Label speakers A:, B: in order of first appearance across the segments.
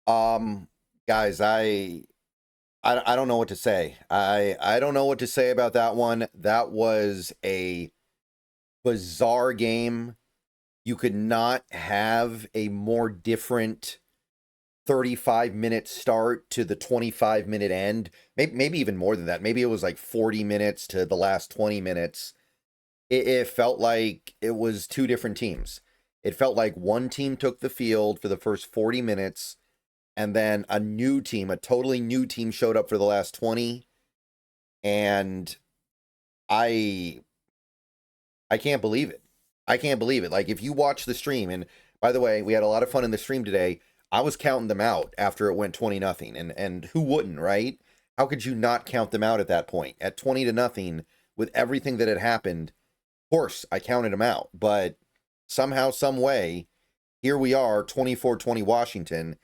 A: Um, guys, I don't know what to say. I don't know what to say about that one. That was a bizarre game. You could not have a more different 35-minute start to the 25-minute end. Maybe even more than that. Maybe it was like 40 minutes to the last 20 minutes. It felt like it was two different teams. It felt like one team took the field for the first 40 minutes, and then a new team, a totally new team, showed up for the last 20. And I I can't believe it. I can't believe it. Like, if you watch the stream, and by the way, we had a lot of fun in the stream today. I was counting them out after it went 20-0, and who wouldn't, right? How could you not count them out at that point? At 20-0, with everything that had happened, of course I counted them out. But somehow, some way, here we are, 24-20 Washington.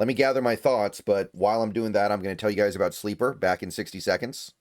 A: Let me gather my thoughts, but while I'm doing that, I'm going to tell you guys about Sleeper, back in 60 seconds.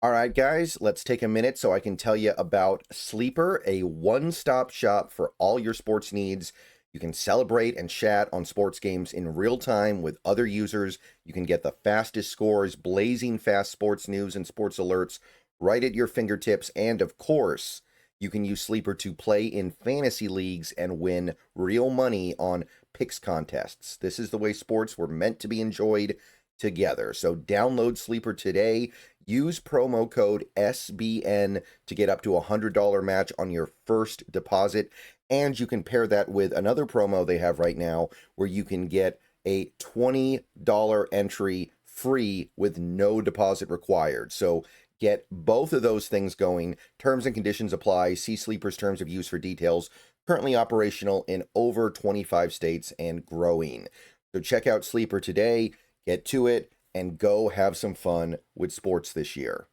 A: All right, guys, let's take a minute so I can tell you about Sleeper, a one-stop shop for all your sports needs. You can celebrate and chat on sports games in real time with other users. You can get the fastest scores, blazing fast sports news and sports alerts right at your fingertips. And of course, you can use Sleeper to play in fantasy leagues and win real money on picks contests. This is the way sports were meant to be enjoyed together. So download Sleeper today. Use promo code SBN to get up to a $100 match on your first deposit. And you can pair that with another promo they have right now where you can get a $20 entry free with no deposit required. So get both of those things going. Terms and conditions apply. See Sleeper's terms of use for details. Currently operational in over 25 states and growing. So check out Sleeper today. Get to it and go have some fun with sports this year.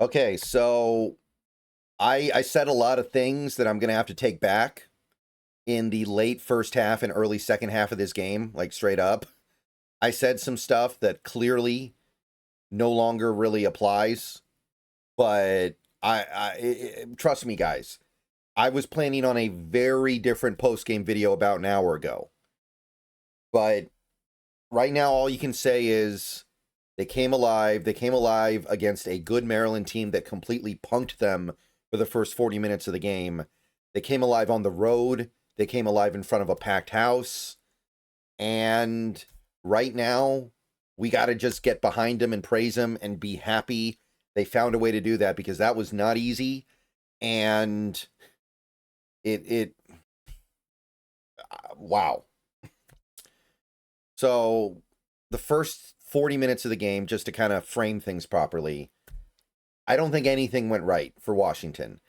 A: Okay, so I said a lot of things that I'm going to have to take back in the late first half and early second half of this game, like straight up. I said some stuff that clearly no longer really applies, but trust me, guys, I was planning on a very different post-game video about an hour ago. But right now, all you can say is they came alive. They came alive against a good Maryland team that completely punked them for the first 40 minutes of the game. They came alive on the road. They came alive in front of a packed house. And right now, we got to just get behind them and praise them and be happy they found a way to do that, because that was not easy. And wow. So the first 40 minutes of the game, just to kind of frame things properly, I don't think anything went right for Washington.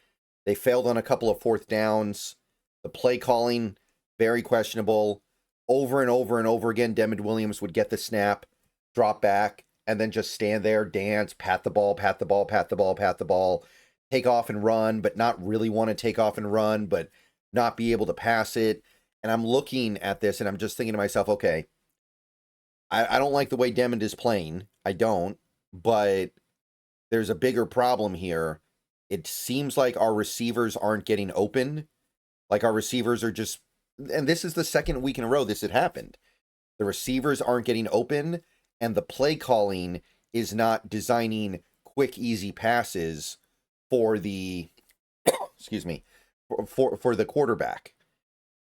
A: They failed on a couple of fourth downs. The play calling, very questionable. Over and over and over again, Devin Williams would get the snap, drop back, and then just stand there, dance, pat the ball, pat the ball, pat the ball, pat the ball, take off and run, but not really want to take off and run, but not be able to pass it. And I'm looking at this and I'm just thinking to myself, okay, I don't like the way Devin is playing. I don't, but there's a bigger problem here. It seems like our receivers aren't getting open. Like, our receivers are just, and this is the second week in a row this had happened. The receivers aren't getting open, and the play calling is not designing quick, easy passes for the, excuse me, for the quarterback.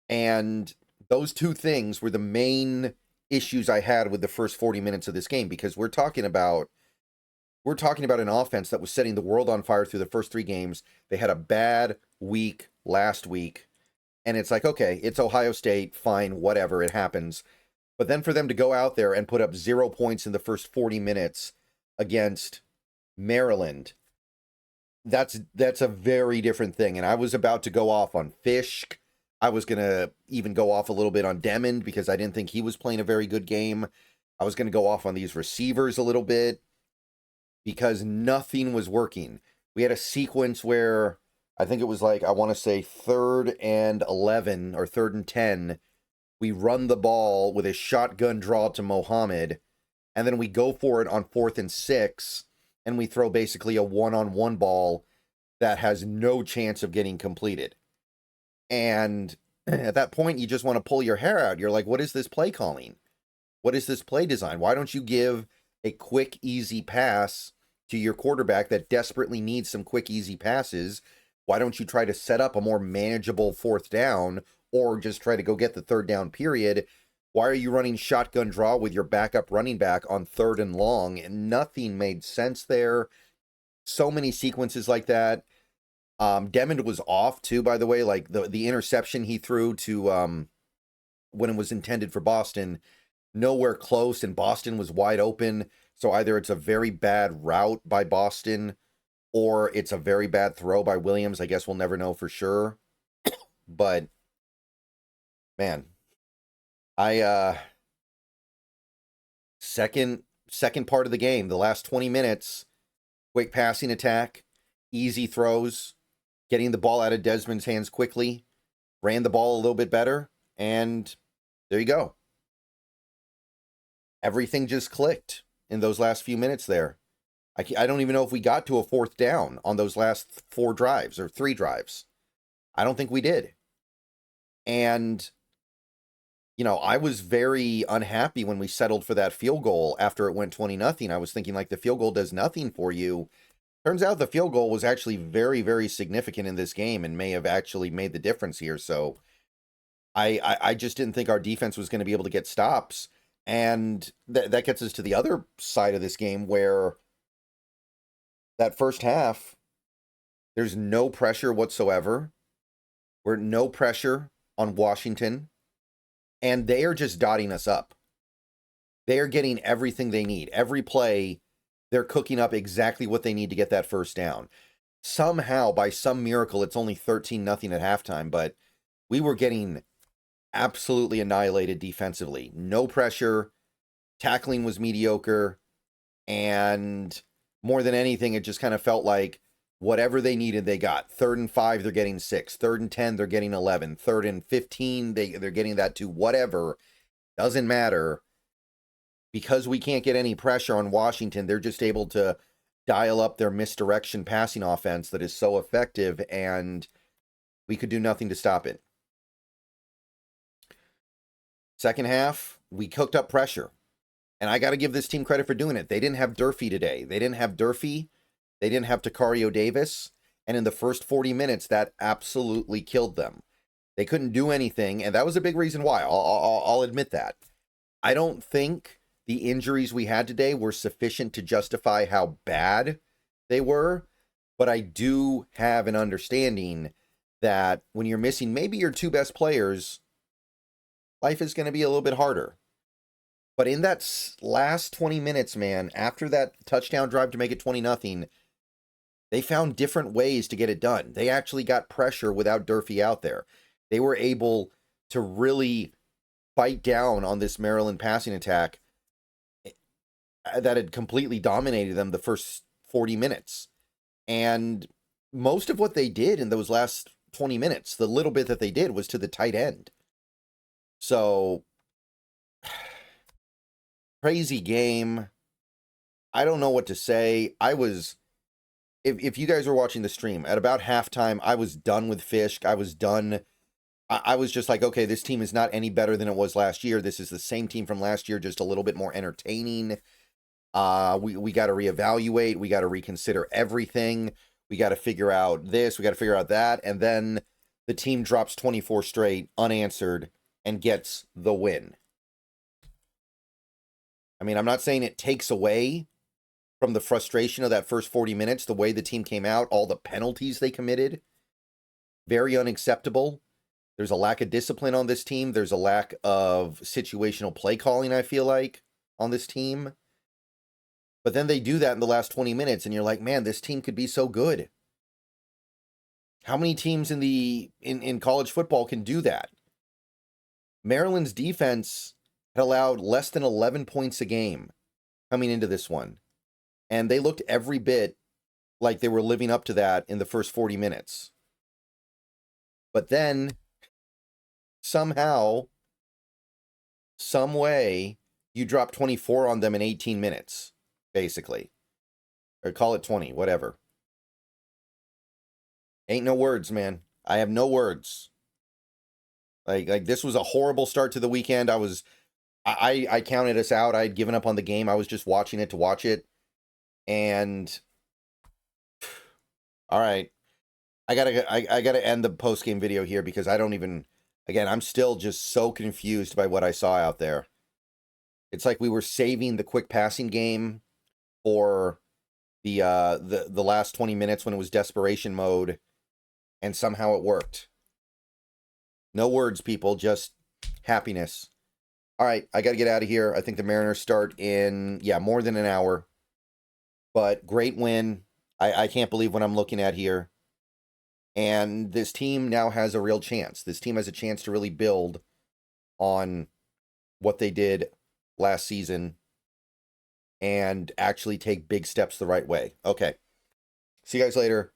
A: And those two things were the main issues I had with the first 40 minutes of this game, because we're talking about an offense that was setting the world on fire through the first three games. They had a bad week last week, and it's like, okay, it's Ohio State, fine, whatever, it happens. But then for them to go out there and put up 0 points in the first 40 minutes against Maryland, that's a very different thing. And I was about to go off on Fisk. I was going to even go off a little bit on Demond because I didn't think he was playing a very good game. I was going to go off on these receivers a little bit because nothing was working. We had a sequence where I think it was like, I want to say 3rd and 11 or 3rd and 10. We run the ball with a shotgun draw to Mohammed, and then we go for it on 4th and 6, and we throw basically a one-on-one ball that has no chance of getting completed. And at that point, you just want to pull your hair out. You're like, what is this play calling? What is this play design? Why don't you give a quick, easy pass to your quarterback that desperately needs some quick, easy passes? Why don't you try to set up a more manageable fourth down or just try to go get the third down period? Why are you running shotgun draw with your backup running back on 3rd and long? And nothing made sense there. So many sequences like that. Devin was off too, by the way. Like the interception he threw to when it was intended for Boston, nowhere close, and Boston was wide open. So either it's a very bad route by Boston or it's a very bad throw by Williams. I guess we'll never know for sure. But man, second part of the game, the last 20 minutes, quick passing attack, easy throws, getting the ball out of Desmond's hands quickly, ran the ball a little bit better, and there you go. Everything just clicked in those last few minutes there. I don't even know if we got to a fourth down on those last 4 drives or 3 drives. I don't think we did. And, you know, I was very unhappy when we settled for that field goal after it went 20-0. I was thinking, like, the field goal does nothing for you. Turns out the field goal was actually very, very significant in this game and may have actually made the difference here. So I just didn't think our defense was going to be able to get stops. And that gets us to the other side of this game where that first half, there's no pressure whatsoever. We're no pressure on Washington. And they are just dotting us up. They are getting everything they need. Every play, they're cooking up exactly what they need to get that first down. Somehow, by some miracle, it's only 13-0 at halftime, but we were getting absolutely annihilated defensively. No pressure. Tackling was mediocre. And more than anything, it just kind of felt like whatever they needed, they got. 3rd and 5, they're getting 6. 3rd and 10, they're getting 11. 3rd and 15, they're getting that to whatever. Doesn't matter. Because we can't get any pressure on Washington, they're just able to dial up their misdirection passing offense that is so effective, and we could do nothing to stop it. Second half, we cooked up pressure. And I got to give this team credit for doing it. They didn't have Durfee today. They didn't have Durfee. They didn't have Tacario Davis. And in the first 40 minutes, that absolutely killed them. They couldn't do anything, and that was a big reason why. I'll admit that. I don't think the injuries we had today were sufficient to justify how bad they were, but I do have an understanding that when you're missing maybe your 2 best players, life is going to be a little bit harder. But in that last 20 minutes, man, after that touchdown drive to make it 20-0, they found different ways to get it done. They actually got pressure without Durfee out there. They were able to really fight down on this Maryland passing attack that had completely dominated them the first 40 minutes. And most of what they did in those last 20 minutes, the little bit that they did, was to the tight end. So, crazy game. I don't know what to say. If you guys were watching the stream, at about halftime, I was done with Fisk. I was done. I was just like, okay, this team is not any better than it was last year. This is the same team from last year, just a little bit more entertaining. We got to reevaluate. We got to reconsider everything. We got to figure out this. We got to figure out that. And then the team drops 24 straight unanswered and gets the win. I mean, I'm not saying it takes away from the frustration of that first 40 minutes, the way the team came out, all the penalties they committed. Very unacceptable. There's a lack of discipline on this team. There's a lack of situational play calling, I feel like, on this team. But then they do that in the last 20 minutes, and you're like, man, this team could be so good. How many teams in college football can do that? Maryland's defense had allowed less than 11 points a game coming into this one. And they looked every bit like they were living up to that in the first 40 minutes. But then, somehow, some way, you drop 24 on them in 18 minutes, basically. Or call it 20, whatever. Ain't no words, man. I have no words. Like this was a horrible start to the weekend. I counted us out. I had given up on the game. I was just watching it to watch it. And all right, I gotta end the post game video here because I don't even. Again, I'm still just so confused by what I saw out there. It's like we were saving the quick passing game for the last 20 minutes when it was desperation mode, and somehow it worked. No words, people, just happiness. All right, I got to get out of here. I think the Mariners start in, more than an hour. But great win. I can't believe what I'm looking at here. And this team now has a real chance. This team has a chance to really build on what they did last season and actually take big steps the right way. Okay. See you guys later.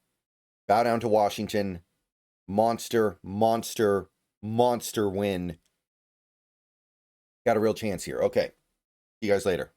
A: Bow down to Washington. Monster win. Got a real chance here. Okay. See you guys later.